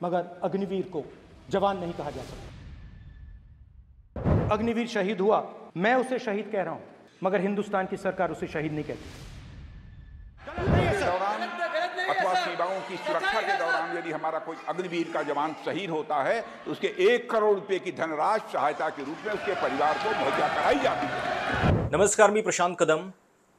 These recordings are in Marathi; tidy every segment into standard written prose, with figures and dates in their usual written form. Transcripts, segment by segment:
मगर अग्निवीर को जवान नहीं कहा जा सकता। अग्निवीर शहीद हुआ, मैं उसे शहीद कह रहा हूं, मगर हिंदुस्तान की सरकार उसे शहीद नहीं कहती। दौरान अथवा सेवाओं की सुरक्षा के दौरान यदि हमारा कोई अग्निवीर का जवान शहीद होता है तो उसके 1 करोड़ रुपए की धनराशि सहायता के रूप में उसके परिवार को मुहैया कराई जाती है। नमस्कार, मी प्रशांत कदम।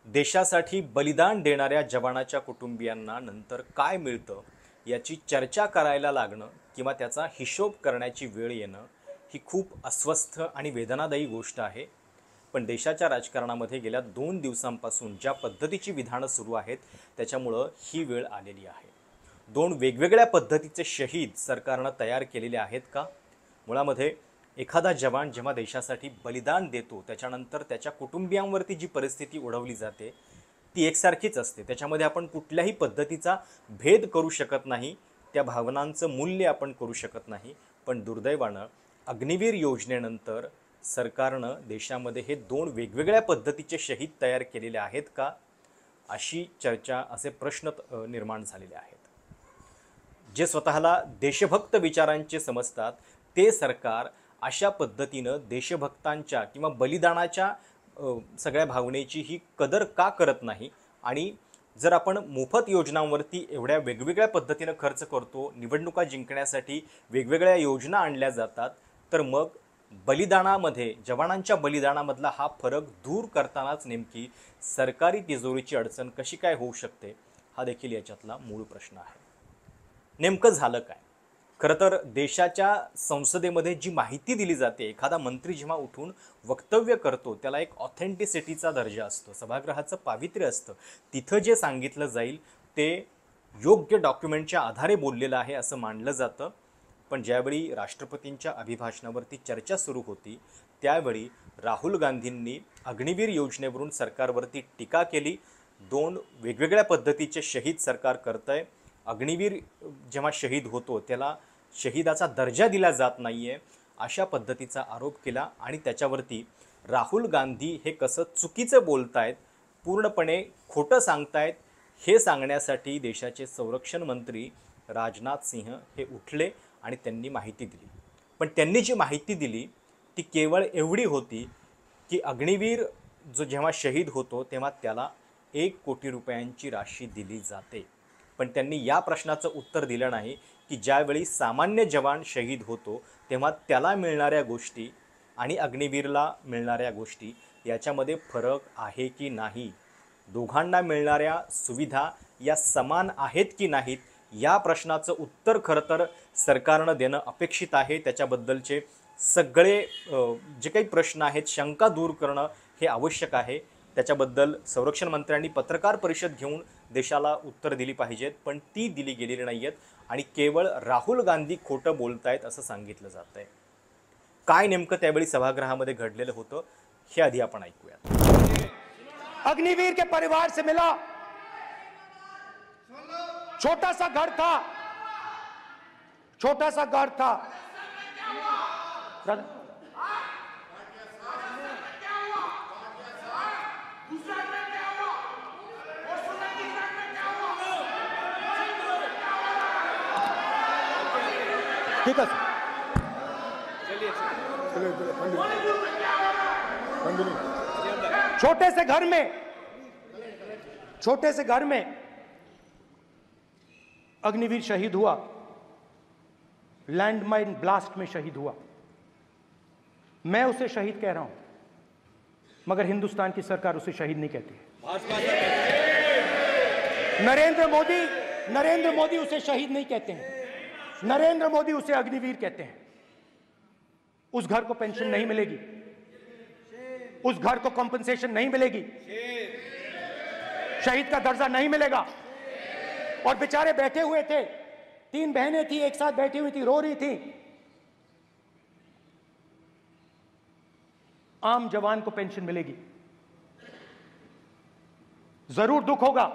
देशासाठी बलिदान देणाऱ्या जवानाच्या कुटुंबियांना नंतर काय मिळतं याची चर्चा करायला लागणं किंवा त्याचा हिशोब करण्याची वेळ येणं ही खूप अस्वस्थ आणि वेदनादायी गोष्ट आहे। पण देशाच्या राजकारणामध्ये गेल्या 2 दिवसांपासून ज्या पद्धतीची विधानं सुरू आहेत त्याच्यामुळे ही वेळ आलेली आहे। 2 वेगवेगळ्या पद्धतीचे शहीद सरकारने तयार केलेले आहेत का? मुळामध्ये एखादा जवान जेव्हा देशासाठी बलिदान देतो त्याच्यानंतर त्याच्या कुटुंबियांवरती जी परिस्थिती ओढवली जाते ती एकसारखीच असते। त्याच्यामध्ये आपण कुठल्याही पद्धतीचा भेद करू शकत नाही, त्या भावनांचं मूल्य आपण करू शकत नाही। पण दुर्दैवानं अग्निवीर योजनेनंतर सरकारनं देशामध्ये हे 2 वेगवेगळ्या पद्धतीचे शहीद तयार केलेले आहेत का, अशी चर्चा, असे प्रश्न निर्माण झालेले आहेत। जे स्वतःला देशभक्त विचारांचे समजतात ते सरकार अशा पद्धतीनं देशभक्तांच्या किंवा बलिदानाच्या सगळ्या भावनेची ही कदर का करत नाही? आणि जर आपण मोफत योजनांवरती एवढ्या वेगवेगळ्या पद्धतीनं खर्च करतो, निवडणुका जिंकण्यासाठी वेगवेगळ्या योजना आणल्या जातात, तर मग बलिदानामध्ये, जवानांच्या बलिदानामधला हा फरक दूर करतानाच नेमकी सरकारी तिजोरीची अडचण कशी काय होऊ शकते, हा देखील याच्यातला मूळ प्रश्न आहे। नेमकं झालं काय? खरं तर देशाच्या संसदेमध्ये जी माहिती दिली जाते, एखादा मंत्री जेव्हा उठून वक्तव्य करतो त्याला एक ऑथेंटिसिटीचा दर्जा असतो, सभागृहाचं पावित्र्य असतं। तिथं जे सांगितलं जाईल ते योग्य डॉक्युमेंटच्या आधारे बोललेलं आहे असं मानलं जातं। पण ज्यावेळी राष्ट्रपतींच्या अभिभाषणावरती चर्चा सुरू होती त्यावेळी राहुल गांधींनी अग्निवीर योजनेवरून सरकारवरती टीका केली। 2 वेगवेगळ्या पद्धतीचे शहीद सरकार करतंय, अग्निवीर जेव्हा शहीद होतो त्याला शहीदाचा दर्जा दिला जात नाहीये, अशा पद्धतीचा आरोप केला। आणि त्याच्यावरती राहुल गांधी हे कसं चुकीचं बोलतायत, पूर्णपणे खोटं सांगतायत हे सांगण्यासाठी देशाचे संरक्षण मंत्री राजनाथ सिंह हे उठले आणि त्यांनी माहिती दिली। पण त्यांनी जी माहिती दिली ती केवळ एवढी होती की अग्निवीर जो जेव्हा शहीद होतो तेव्हा त्याला 1 कोटी रुपयांची राशी दिली जाते। पण त्यांनी या प्रश्नाचं उत्तर दिलं नाही की ज्यावेळी सामान्य जवान शहीद होतो तेव्हा त्याला मिळणाऱ्या गोष्टी आणि अग्निवीरला मिळणाऱ्या गोष्टी याच्यामध्ये फरक आहे की नाही, दोघांना मिळणाऱ्या सुविधा या समान आहेत की नाहीत, या प्रश्नाचं उत्तर खरं तर सरकारनं देणं अपेक्षित आहे। त्याच्याबद्दलचे सगळे जे काही प्रश्न आहेत, शंका दूर करणं हे आवश्यक आहे। त्याच्याबद्दल संरक्षण मंत्र्यांनी पत्रकार परिषद घेऊन देशाला उत्तर दिली पाहिजेत, पण ती दिली गेलेली नाहीयेत आणि केवळ राहुल गांधी खोटं बोलतायत असं सांगितलं जातंय। काय नेमकं त्यावेळी सभागृहामध्ये घडलेलं होतं हे आधी आपण ऐकूया। अग्निवीर के परिवार से मिला, छोटा सा घर था, छोटा सा घर था। ठीक है, छोटे से घर में अग्निवीर शहीद हुआ, लैंडमाइन ब्लास्ट में शहीद हुआ। मैं उसे शहीद कह रहा हूं, मगर हिंदुस्तान की सरकार उसे शहीद नहीं कहती। नरेंद्र मोदी उसे शहीद नहीं कहते हैं, नरेंद्र मोदी उसे अग्निवीर कहते हैं। उस घर को पेंशन नहीं मिलेगी, उस घर को कंपनसेशन नहीं मिलेगी, शहीद का दर्जा नहीं मिलेगा। और बेचारे बैठे हुए थे, 3 बहनें थी, एक साथ बैठी हुई थी, रो रही थी। आम जवान को पेंशन मिलेगी, जरूर दुख होगा,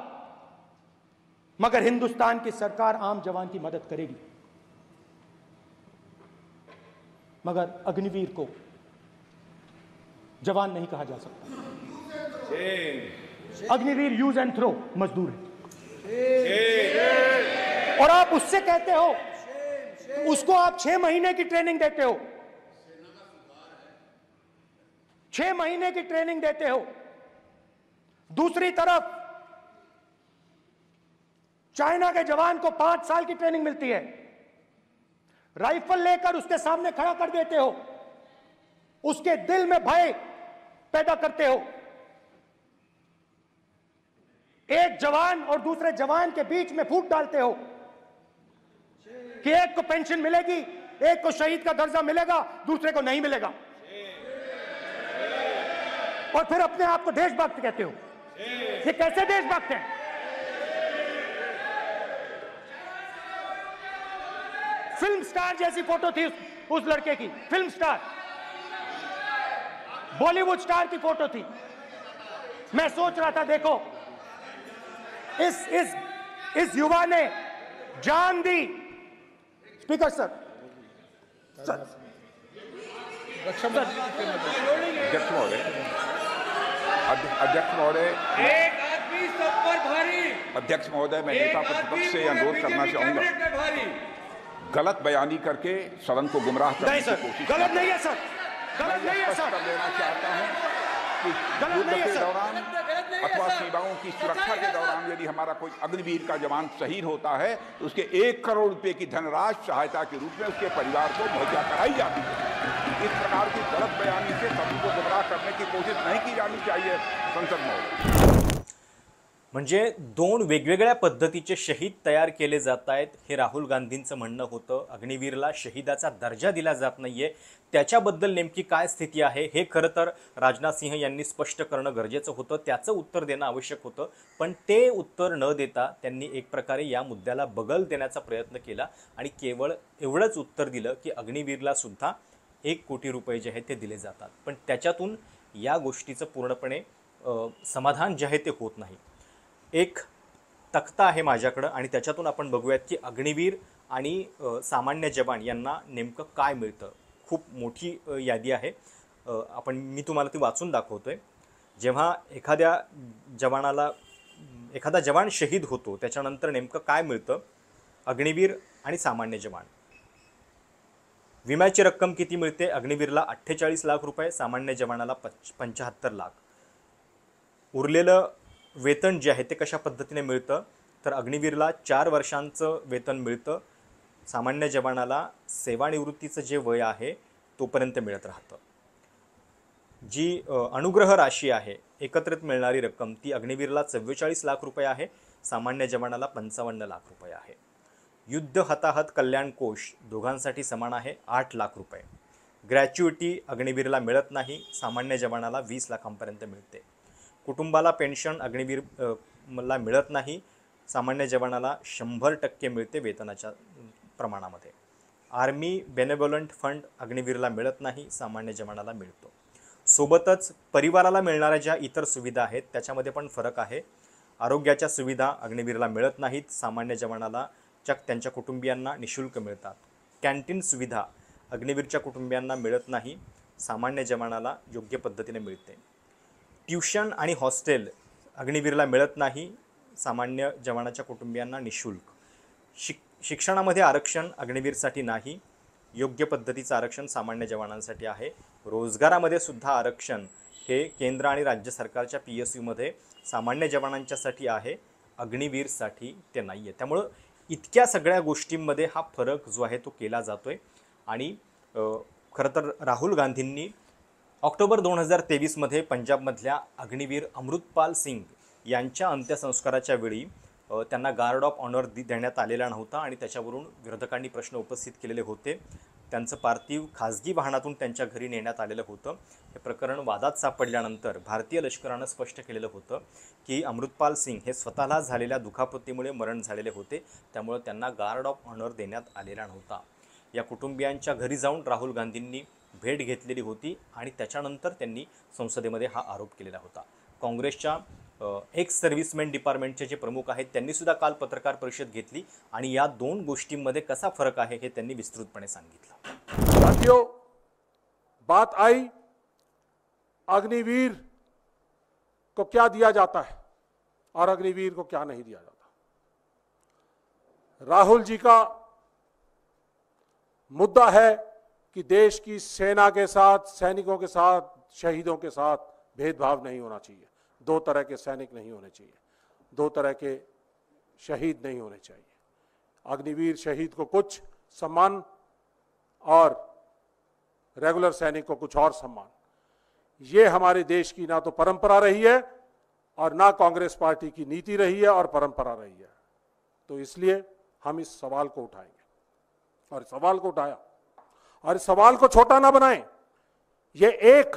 मगर हिंदुस्तान की सरकार आम जवान की मदद करेगी। मगर अग्निवीर को जवान नहीं कहा जा सकता। अग्निवीर यूज एंड थ्रो मजदूर है। और आप उससे कहते हो उसको आप 6 महीने की ट्रेनिंग देते हो, 6 महीने की ट्रेनिंग देते हो। दूसरी तरफ चाइना के जवान को 5 साल की ट्रेनिंग मिलती है, राइफल लेकर उसके सामने खड़ा कर देते हो, उसके दिल में भय पैदा करते हो। एक जवान और दूसरे जवान के बीच में फूट डालते हो कि एक को पेंशन मिलेगी, एक को शहीद का दर्जा मिलेगा, दूसरे को नहीं मिलेगा, और फिर अपने आप को देशभक्त कहते हो। ये कैसे देशभक्त हैं? फिल्म स्टार जैसी फोटो थी उस लड़के की, फिल्म स्टार, बॉलीवुड स्टार की फोटो थी। मैं सोच रहा था, देखो इस युवा ने जान दी। स्पीकर सर, अध्यक्ष महोदय, एक आदमी सब पर भारी। अध्यक्ष महोदय, मैं नेता प्रतिपक्ष से अनुरोध करना चाहूंगा, गलत बयानी करके सदन को गुमराह करने की कोशिश गलत नहीं है सर, गलत नहीं है सर, कर देना चाहता हूं कि युद्ध के दौरान अथवा सीमाओं की सुरक्षा के दौरान यदि हमारा कोई अग्निवीर का जवान शहीद होता है तो उसके 1 करोड़ रुपए की धनराशि सहायता के रूप में उसके परिवार को मुहैया कराई जाती है। इस प्रकार की गलत बयानी से सभी को गुमराह करने की कोशिश नहीं की जानी चाहिए संसद में। म्हणजे 2 वेगवेगळ्या पद्धतीचे शहीद तयार केले जात आहेत हे राहुल गांधींचं म्हणणं होतं। अग्निवीरला शहीदाचा दर्जा दिला जात नाहीये, त्याच्याबद्दल नेमकी काय स्थिती आहे हे खरं तर राजनाथ सिंह यांनी स्पष्ट करणं गरजेचं होतं, त्याचं उत्तर देणं आवश्यक होतं, पण ते उत्तर न देता त्यांनी एक प्रकारे या मुद्द्याला बगल देण्याचा प्रयत्न केला आणि केवळ एवढंच उत्तर दिलं की अग्निवीरला सुद्धा 1 कोटी रुपये जे आहेत ते दिले जातात, पण त्याच्यातून या गोष्टीचं पूर्णपणे समाधान जे आहे ते होत नाही। एक तक्ता आहे माझ्याकडं आणि त्याच्यातून आपण बघूयात की अग्निवीर आणि सामान्य जवान यांना नेमकं काय मिळतं। खूप मोठी यादी आहे, मी तुम्हाला ती वाचून दाखवतोय। जेव्हा एखादा जवान शहीद होतो त्याच्यानंतर नेमकं काय मिळतं, अग्निवीर आणि सामान्य जवान। विम्याची रक्कम किती मिळते? अग्निवीरला 48 लाख रुपये, सामान्य जवानाला 75 लाख। उरलेलं वेतन जे आहे ते कशा पद्धतीने मिळतं, तर अग्निवीरला 4 वर्षांचं वेतन मिळतं, सामान्य जवानाला सेवानिवृत्तीचं जे वय आहे तोपर्यंत मिळत राहतं। जी अनुग्रह राशी आहे, एकत्रित मिळणारी रक्कम, ती अग्निवीरला 44 लाख रुपये आहे, सामान्य जवानाला 55 लाख रुपये आहे। युद्ध हताहत कल्याण कोष दोघांसाठी समान आहे, 8 लाख रुपये। ग्रॅच्युइटी अग्निवीरला मिळत नाही, सामान्य जवानाला 20 लाखांपर्यंत मिळते। कुटुंबाला पेन्शन अग्निवीरला मिळत नाही, सामान्य जवानाला 100% मिळते वेतनाच्या प्रमाणामध्ये। आर्मी बेनेवोलंट फंड अग्निवीरला मिळत नाही, सामान्य जवानाला मिळतो। सोबतच परिवाराला मिळणाऱ्या ज्या इतर सुविधा आहेत त्याच्यामध्ये पण फरक आहे। आरोग्याच्या सुविधा अग्निवीरला मिळत नाहीत, सामान्य जवानाला त्यांच्या कुटुंबियांना निशुल्क मिळतात। कॅन्टीन सुविधा अग्निवीरच्या कुटुंबियांना मिळत नाही, सामान्य जवानाला योग्य पद्धतीने मिळते। ट्यूशन आणि हॉस्टेल अग्निवीरला मिळत नाही, सामान्य जवानाच्या कुटुंबियांना निशुल्क। शिक्षणामध्ये आरक्षण अग्निवीरसाठी नाही, योग्य पद्धतीचं आरक्षण सामान्य जवानांसाठी आहे। रोजगारामध्ये सुद्धा आरक्षण हे केंद्र आणि राज्य सरकारच्या PSUमध्ये सामान्य जवानांच्यासाठी आहे, अग्निवीरसाठी ते नाही आहे। त्यामुळं इतक्या सगळ्या गोष्टींमध्ये हा फरक जो आहे तो केला जातोय आणि खरं तर राहुल गांधींनी ऑक्टोबर 2023 मध्ये पंजाबमधल्या अग्निवीर अमृतपाल सिंग यांच्या अंत्यसंस्काराच्या वेळी त्यांना गार्ड ऑफ ऑनर देण्यात आलेला नव्हता आणि त्याच्यावरून विरोधकांनी प्रश्न उपस्थित केलेले होते। त्यांचं पार्थिव खाजगी वाहनातून त्यांच्या घरी नेण्यात आलेलं होतं। हे प्रकरण वादात सापडल्यानंतर भारतीय लष्करानं स्पष्ट केलेलं होतं की अमृतपाल सिंग हे स्वतःला झालेल्या दुखापतीमुळे मरण झालेले होते, त्यामुळे त्यांना गार्ड ऑफ ऑनर देण्यात आलेला नव्हता। या कुटुंबियांच्या घरी जाऊन राहुल गांधींनी भेट घेतलेली होती आणि त्याच्यानंतर त्यांनी संसदेमध्ये हा आरोप केलेला होता। काँग्रेसच्या एक्स सर्व्हिसमेन डिपार्टमेंटचे जे प्रमुख आहेत त्यांनी सुद्धा काल पत्रकार परिषद घेतली आणि या 2 गोष्टींमध्ये कसा फरक आहे हे त्यांनी विस्तृतपणे सांगितलं। साथियों, बात आई अग्निवीर को क्या दिया जाता है और अग्निवीर को क्या नहीं दिया जाता। राहुल जी का मुद्दा है कि देश की सेना के साथ, सैनिकों के साथ, शहीदों के साथ भेदभाव नहीं होना चाहिए। दो तरह के सैनिक नहीं होने चाहिए, दो तरह के शहीद नहीं होने चाहिए। अग्निवीर शहीद को कुछ सम्मान और रेगुलर सैनिक को कुछ और सम्मान, ये हमारे देश की ना तो परंपरा रही है और ना कांग्रेस पार्टी की नीति रही है और परंपरा रही है। तो इसलिए हम इस सवाल को उठाएंगे और इस सवाल को उठाया और इस सवाल को छोटा ना बनाएं। ये एक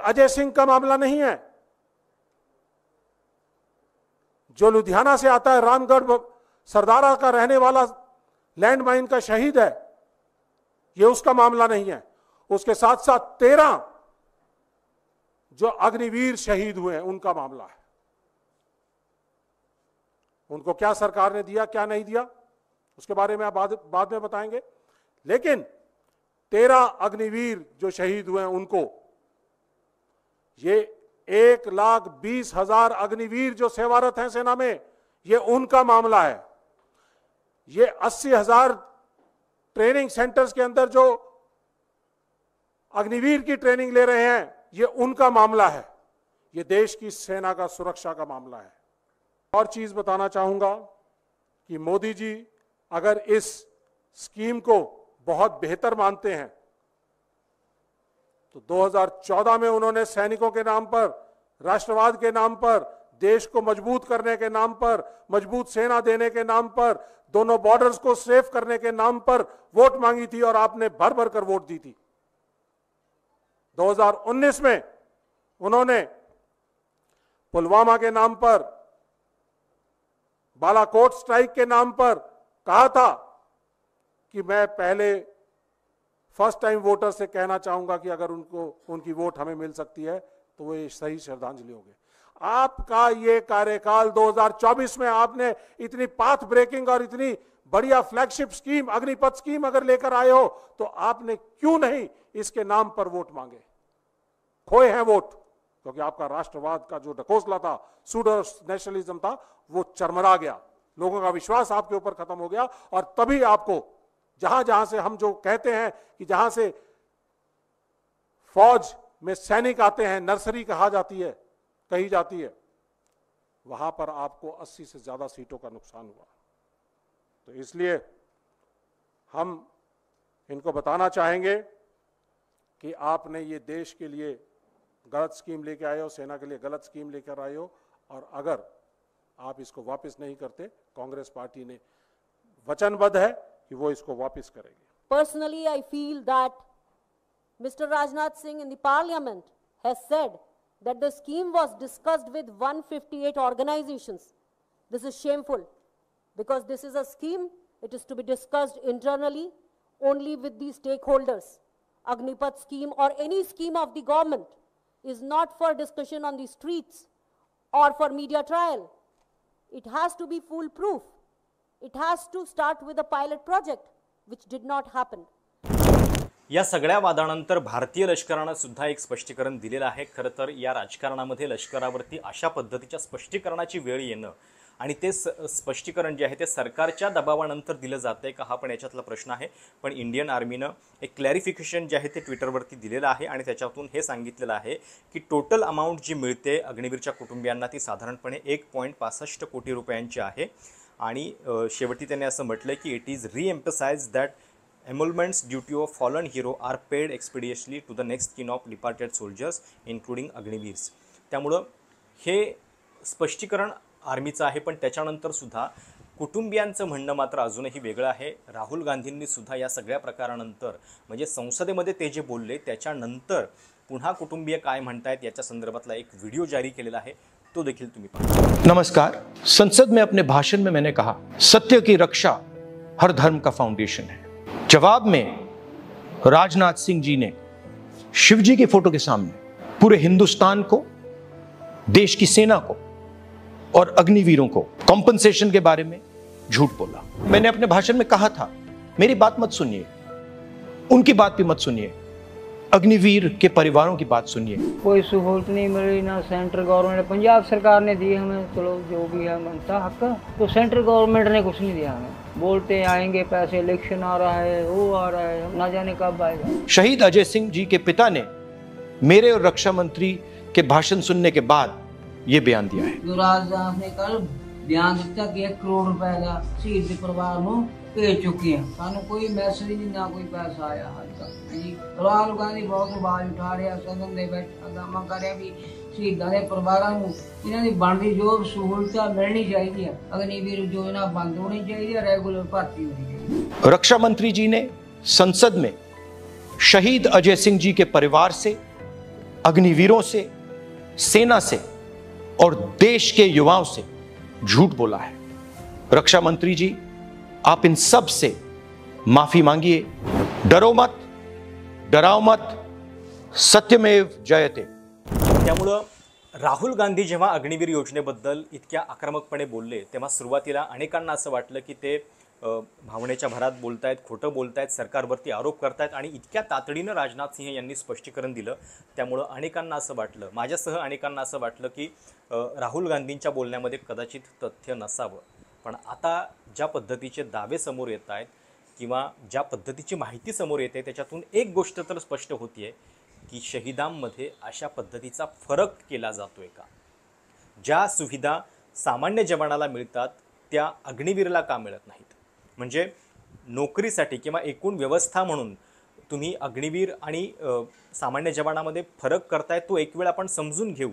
अजय सिंह का मामला नहीं है। जो लुधियाना से आता है, रामगढ़ सरदारा का रहने वाला लैंडमाइन का शहीद है, ये उसका मामला नहीं है। उसके साथ साथ 13 जो अग्निवीर शहीद हुए हैं उनका मामला है। उनको क्या सरकार ने दिया, क्या नहीं दिया, उसके बारे में आप बाद में बताएंगे। लेकिन 13 अग्निवीर जो शहीद हुए हैं उनको, ये 1,20,000 अग्निवीर जो सेवारत हैं सेना में, ये उनका मामला है। ये 80,000 ट्रेनिंग सेंटर्स के अंदर जो अग्निवीर की ट्रेनिंग ले रहे हैं, ये उनका मामला है। ये देश की सेना का सुरक्षा का मामला है। और चीज बताना चाहूंगा कि मोदी जी अगर इस स्कीम को बहुत बेहतर मानते हैं तो 2014 में उन्होंने सैनिकों के नाम पर, राष्ट्रवाद के नाम पर, देश को मजबूत करने के नाम पर, मजबूत सेना देने के नाम पर, दोनों बॉर्डर्स को सेफ करने के नाम पर वोट मांगी थी और आपने भर भर कर वोट दी थी। 2019 में उन्होंने पुलवामा के नाम पर, बालाकोट स्ट्राइक के नाम पर कहा था कि मैं पहले फर्स्ट टाइम वोटर से कहना चाहूंगा कि अगर उनकी वोट हमें मिल सकती है तो वो सही श्रद्धांजलि होगी। आपका ये कार्यकाल 2024 में आपने इतनी पाथ ब्रेकिंग और इतनी बढ़िया फ्लैगशिप स्कीम, अग्निपथ स्कीम अगर लेकर आए हो तो आपने क्यों नहीं इसके नाम पर वोट मांगे? खोए हैं वोट, क्योंकि आपका राष्ट्रवाद का जो ढकोसला था, सूडो नेशनलिज्म था, वो चरमरा गया। लोगों का विश्वास आपके ऊपर खत्म हो गया और तभी आपको जहां से हम जो कहते हैं कि जहां से फौज में सैनिक आते हैं, नर्सरी कही जाती है, वहां पर आपको 80 से ज्यादा सीटों का नुकसान हुआ। तो इसलिए हम इनको बताना चाहेंगे कि आपने ये देश के लिए गलत स्कीम लेके आए हो, सेना के लिए गलत स्कीम लेकर आए हो, और अगर आप इसको वापस नहीं करते, कांग्रेस पार्टी ने वचनबद्ध है कि वो इसको वापस करेगी। Personally, I feel that Mr. Rajnath Singh in the parliament has said that the scheme was discussed with 158 organizations. This is shameful because this is a scheme, it is to be discussed internally only with the stakeholders. Agnipath scheme or any scheme of the government is not for discussion on the streets or for media trial. It has to be foolproof. It has to start with a pilot project, which did not happen. या सगळ्या वादानंतर भारतीय लष्करानं सुद्धा एक स्पष्टीकरण दिलेलं आहे। खरं तर या राजकारणामध्ये लष्करावरती अशा पद्धतीच्या स्पष्टीकरणाची वेळ येणं आणि ते स्पष्टीकरण जे आहे ते सरकारच्या दबावानंतर दिलं जातंय का, हा पण याच्यातला प्रश्न आहे। पण इंडियन आर्मीनं एक क्लॅरिफिकेशन जे आहे ते ट्विटरवरती दिलेलं आहे आणि त्याच्यातून हे सांगितलेलं आहे की टोटल अमाउंट जी मिळते अग्निवीरच्या कुटुंबियांना ती साधारणपणे 1.65 कोटी रुपयांची आहे। आणि शेवटी त्यांनी असं म्हटलंय की it is reemphasise that emoluments due to a fallen hero are paid expeditiously to the next kin of departed soldiers including अग्निवीर्स। त्यामुळं हे स्पष्टीकरण आर्मीचं आहे, पण त्याच्यानंतर सुद्धा कुटुंबियांचं म्हणणं मात्र अजूनही वेगळं आहे। राहुल गांधींनी सुद्धा या सगळ्या प्रकारानंतर म्हणजे संसदेमध्ये ते जे बोलले त्याच्यानंतर पुन्हा कुटुंबीय काय म्हणतायत याच्या संदर्भातला एक व्हिडिओ जारी केलेला आहे, तो देखील तुम्ही पहा। नमस्कार। संसद में अपने भाषण में मैंने कहा सत्य की रक्षा हर धर्म का फाउंडेशन है। जवाब में राजनाथ सिंह जी ने शिवजी की फोटो के सामने पूरे हिंदुस्तान को, देश की सेना को और अग्निवीरों को कॉम्पनसेशन के बारे में झूठ बोला। मैंने अपने भाषण में कहा था मेरी बात मत सुनिए, उनकी बात भी मत सुनिए। अग्निवीर के परिवारों की बात सुनिए। कोई सहूलत नहीं मिली ना सेंट्रल गवर्नमेंट, पंजाब सरकार ने दी हमें, चलो जो भी है मनता हक, तो सेंट्रल गवर्नमेंट ने कुछ नहीं दिया हमें। बोलते आएंगे पैसे, इलेक्शन आ रहा है, वो आ रहा है, ना जाने कब आएगा। शहीद अजय सिंह जी के पिता ने मेरे और रक्षा मंत्री के भाषण सुनने के बाद ये बयान दिया है। जो राजनाथ ने कल बयान दिता कि 1 करोड़ रुपए का शहीद परिवार को भेज चुके हैं, सानू कोई मैसेज नहीं, ना कोई पैसा आया हाल तक जी। राहुल गांधी बहुत आवाज उठा रहा, सदन दे बैठा हंगामा कर रहा भी शहीदां दे परिवारां नूं इन्हां दी बनदी जो सहूलतां मिलनी चाहिए, अग्निवीर योजना बंद होनी चाहिए, रेगुलर भर्ती होनी चाहिए। रक्षा मंत्री जी ने संसद में शहीद अजय सिंह जी के परिवार से, अग्निवीरों से, सेना से और देश के युवाओं से झूठ बोला है। रक्षा मंत्री जी, आप इन सब से माफी मांगिए। डरो मत, डराओ मत, सत्यमेव जयते। त्यामुळं राहुल गांधी जेव्हा अग्निवीर योजनेबद्दल इतक्या आक्रमकपणे बोलले तेव्हा सुरुवातीला अनेकांना असं वाटलं की ते भावनेच्या भरात बोलतायत, खोटं बोलतायत, सरकारवरती आरोप करतायत आणि इतक्या तातडीनं राजनाथ सिंह यांनी स्पष्टीकरण दिलं त्यामुळं अनेकांना असं वाटलं, माझ्यासह अनेकांना असं वाटलं की राहुल गांधींच्या बोलण्यामध्ये कदाचित तथ्य नसावं। पण आता ज्या पद्धतीचे दावे समोर येत आहेत किंवा ज्या पद्धतीची माहिती समोर येते त्याच्यातून एक गोष्ट तर स्पष्ट होतीये की शहीदांमध्ये अशा पद्धतीचा फरक केला जातोय का? ज्या सुविधा सामान्य जवानाला मिळतात त्या अग्निवीरला का मिळत नाहीत? म्हणजे नोकरीसाठी किंवा एकूण व्यवस्था म्हणून तुम्ही अग्निवीर आणि सामान्य जवानामध्ये फरक करताय तो एक वेळ आपण समजून घेऊ,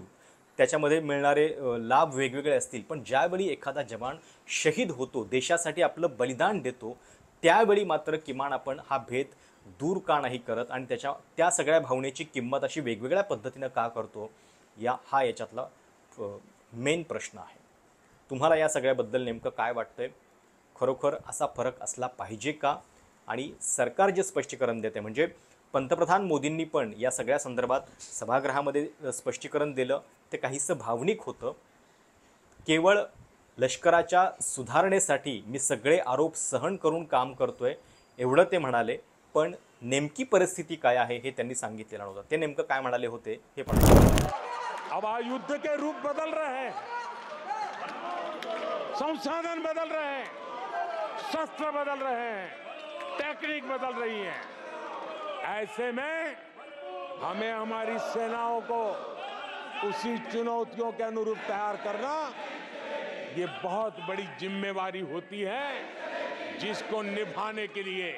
त्याच्यामध्ये मिळणारे लाभ वेगवेगळे असतील, पण ज्यावेळी एखादा जवान शहीद होतो, देशासाठी आपलं बलिदान देतो, त्यावेळी मात्र किमान आपण हा भेद दूर का नाही करत आणि त्या सगळ्या भावनेची किंमत अशी वेगवेगळ्या पद्धतीनं का करतो, हा याच्यातला मेन प्रश्न आहे। तुम्हाला या सगळ्याबद्दल नेमकं काय वाटतंय? खरोखर असा फरक असला पाहिजे का? आणि सरकार जे स्पष्टीकरण देते म्हणजे पंतप्रधान मोदींनी पण या सगळ्या संदर्भात सभागृहामध्ये स्पष्टीकरण दिलं ते काहीसं भावनिक होतं। केवळ लष्कराच्या सुधारणेसाठी मी सगळे आरोप सहन करून काम करतोय एवढं ते म्हणाले, पण नेमकी परिस्थिती काय आहे हे त्यांनी सांगितलेलं नव्हतं। ते नेमकं काय म्हणाले होते हे पण अब युद्ध के रूप बदल रहे हैं, संसाधन बदल रहे हैं, शस्त्र बदल रहे हैं, टेक्निक बदल रही है। ऐसे में हमें हमारी सेनाओं को उसी चुनौतियों के अनुरूप तैयार करना ये बहुत बड़ी जिम्मेवारी होती है, जिसको निभाने के लिए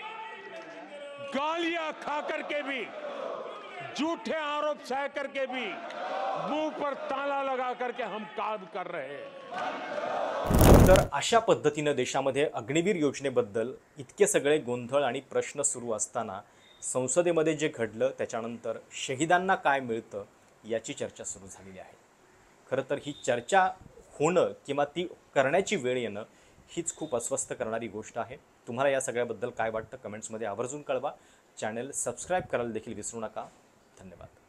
गालियां खा करके भी, झूठे आरोप सह करके भी, मुंह पर ताला लगा करके हम काम कर रहे हैं। तर अशा पद्धतीने देशामध्ये अग्निवीर योजनेबद्दल इतके सगळे गोंधळ आणि प्रश्न सुरू असताना संसदेमध्ये जे घडलं त्याच्यानंतर शहीदांना काय मिळतं याची चर्चा सुरू झालेली आहे। खरं तर ही चर्चा होणं किंवा ती करण्याची वेळ येणं हीच खूप अस्वस्थ करणारी गोष्ट आहे। तुम्हाला या सगळ्याबद्दल काय वाटतं कमेंट्समध्ये आवर्जून कळवा। चॅनल सबस्क्राईब करायला देखील विसरू नका। धन्यवाद।